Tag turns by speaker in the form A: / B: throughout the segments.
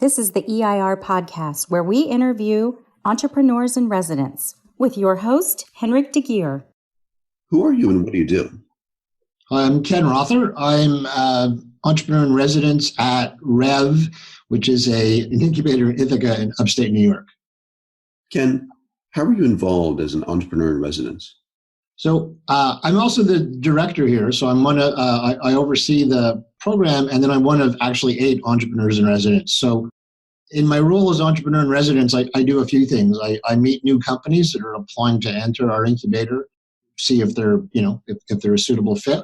A: This is the EIR Podcast, where we interview entrepreneurs in residence with your host, Henrik de Geer.
B: Who are you and what do you do?
C: I'm Ken Rother. I'm an entrepreneur in residence at Rev, which is an incubator in Ithaca in upstate New York.
B: Ken, how are you involved as an entrepreneur in residence?
C: So I'm also the director here. So I'm I oversee the program, and then I'm one of actually 8 entrepreneurs in residence. So in my role as entrepreneur in residence, I do a few things. I meet new companies that are applying to enter our incubator, see if they're if they're a suitable fit,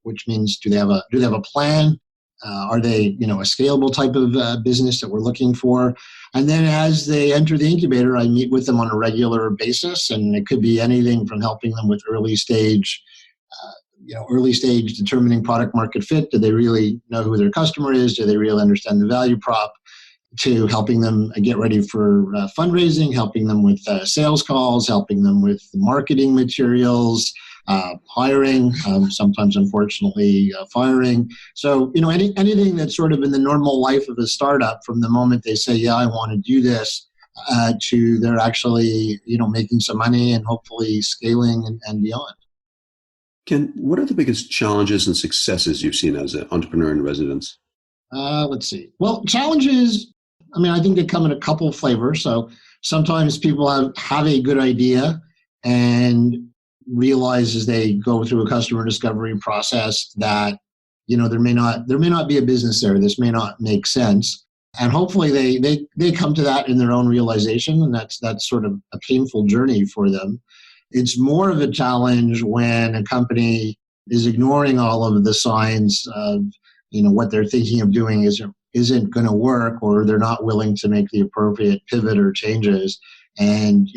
C: which means do they have a plan? Are they a scalable type of business that we're looking for? And then as they enter the incubator, I meet with them on a regular basis, and it could be anything from helping them with early stage determining product market fit. Do they really know who their customer is? Do they really understand the value prop? To helping them get ready for fundraising, helping them with sales calls, helping them with marketing materials, hiring, sometimes unfortunately firing. So, anything that's sort of in the normal life of a startup from the moment they say, yeah, I want to do this, to they're actually, making some money and hopefully scaling and beyond.
B: Ken, what are the biggest challenges and successes you've seen as an entrepreneur in residence?
C: Let's see. Well, challenges, I think they come in a couple of flavors. So sometimes people have a good idea and realize as they go through a customer discovery process that, there may not be a business there. This may not make sense. And hopefully they come to that in their own realization. And that's sort of a painful journey for them. It's more of a challenge when a company is ignoring all of the signs of, what they're thinking of doing isn't going to work, or they're not willing to make the appropriate pivot or changes. And,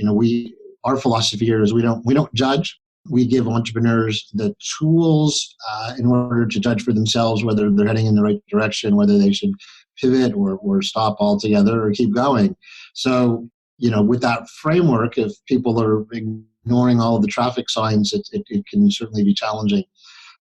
C: our philosophy here is we don't judge. We give entrepreneurs the tools in order to judge for themselves whether they're heading in the right direction, whether they should pivot or stop altogether or keep going. So, with that framework, if people are ignoring all of the traffic signs, it can certainly be challenging.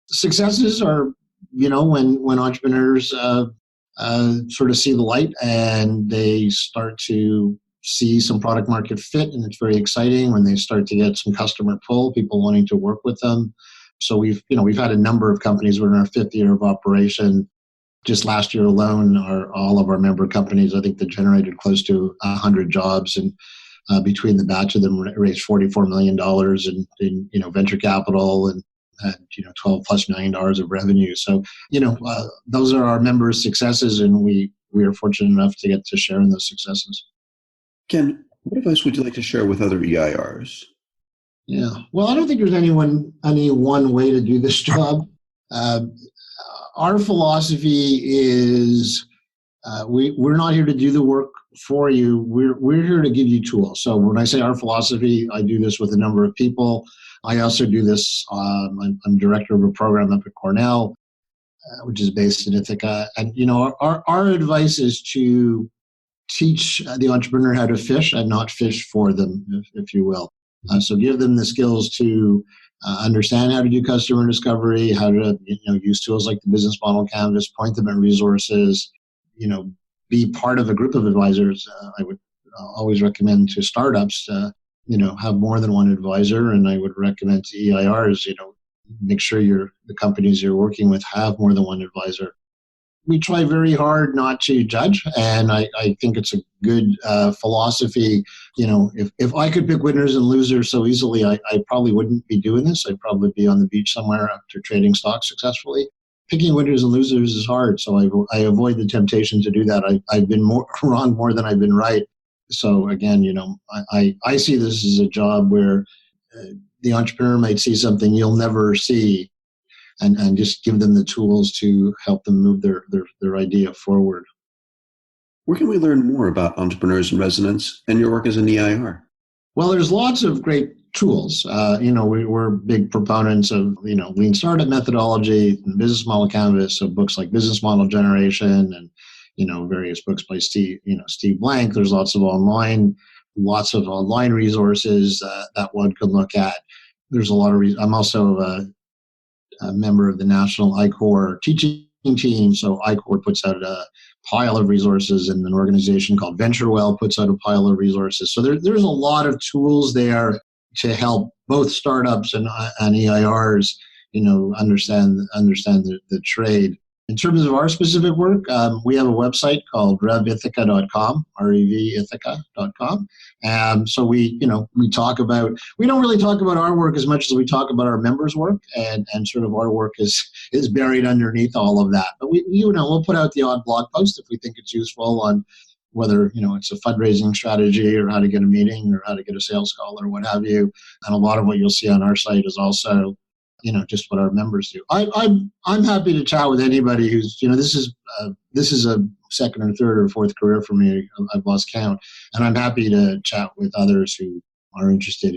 C: Successes are, when entrepreneurs sort of see the light and they start to see some product market fit, and it's very exciting when they start to get some customer pull, people wanting to work with them. So we've had a number of companies. We're in our 5th year of operation. Just last year alone, all of our member companies, I think, that generated close to 100 jobs, and between the batch of them raised $44 million in venture capital and $12+ million of revenue. So, those are our members' successes, and we are fortunate enough to get to share in those successes.
B: Ken, what advice would you like to share with other EIRs?
C: Yeah, well, I don't think there's any one way to do this job. Our philosophy is we're not here to do the work for you. We're here to give you tools. So when I say our philosophy, I do this with a number of people. I also do this. I'm director of a program up at Cornell, which is based in Ithaca. And our advice is to teach the entrepreneur how to fish and not fish for them, if you will. So give them the skills to understand how to do customer discovery, how to use tools like the business model canvas, point them at resources, be part of a group of advisors. I would always recommend to startups have more than one advisor, and I would recommend to EIRs, make sure the companies you're working with have more than one advisor. We try very hard not to judge, and I think it's a good philosophy. If I could pick winners and losers so easily, I probably wouldn't be doing this. I'd probably be on the beach somewhere after trading stocks successfully. Picking winners and losers is hard, so I avoid the temptation to do that. I've been wrong more than I've been right. So again, I see this as a job where the entrepreneur might see something you'll never see, and just give them the tools to help them move their idea forward.
B: Where can we learn more about entrepreneurs in residence and your work as an EIR?
C: Well, there's lots of great tools. We're big proponents of, lean startup methodology and business model canvas. So books like Business Model Generation and, various books by Steve Blank. There's lots of online resources that one can look at. There's a lot of I'm also a member of the National ICOR teaching team. So iCore puts out a pile of resources, and an organization called VentureWell puts out a pile of resources. So there's a lot of tools there to help both startups and EIRs, understand the trade. In terms of our specific work, we have a website called revithica.com, revithica.com. So we talk about, we don't really talk about our work as much as we talk about our members' work, and sort of our work is buried underneath all of that. But we'll put out the odd blog post if we think it's useful on whether, it's a fundraising strategy or how to get a meeting or how to get a sales call or what have you. And a lot of what you'll see on our site is also just what our members do. I'm happy to chat with anybody who's, this is a second or third or fourth career for me. I've lost count, and I'm happy to chat with others who are interested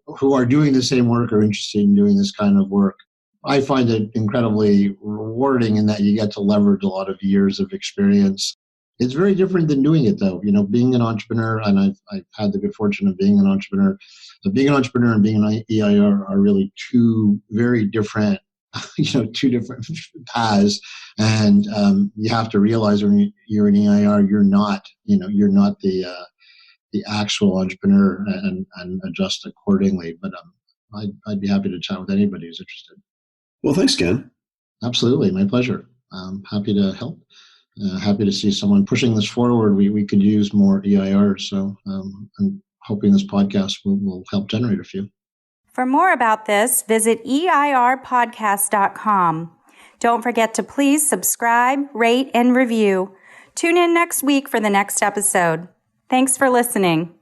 C: who are doing the same work or interested in doing this kind of work. I find it incredibly rewarding in that you get to leverage a lot of years of experience. It's very different than doing it, though. Being an entrepreneur, and I've had the good fortune of being an entrepreneur. But being an entrepreneur and being an EIR are really two very different, two different paths. And you have to realize when you're an EIR, you're not the actual entrepreneur, and adjust accordingly. But I'd be happy to chat with anybody who's interested.
B: Well, thanks, Ken.
C: Absolutely, my pleasure. I'm happy to help. Happy to see someone pushing this forward. We could use more EIRs, so I'm hoping this podcast will help generate a few.
A: For more about this, visit EIRpodcast.com. Don't forget to please subscribe, rate, and review. Tune in next week for the next episode. Thanks for listening.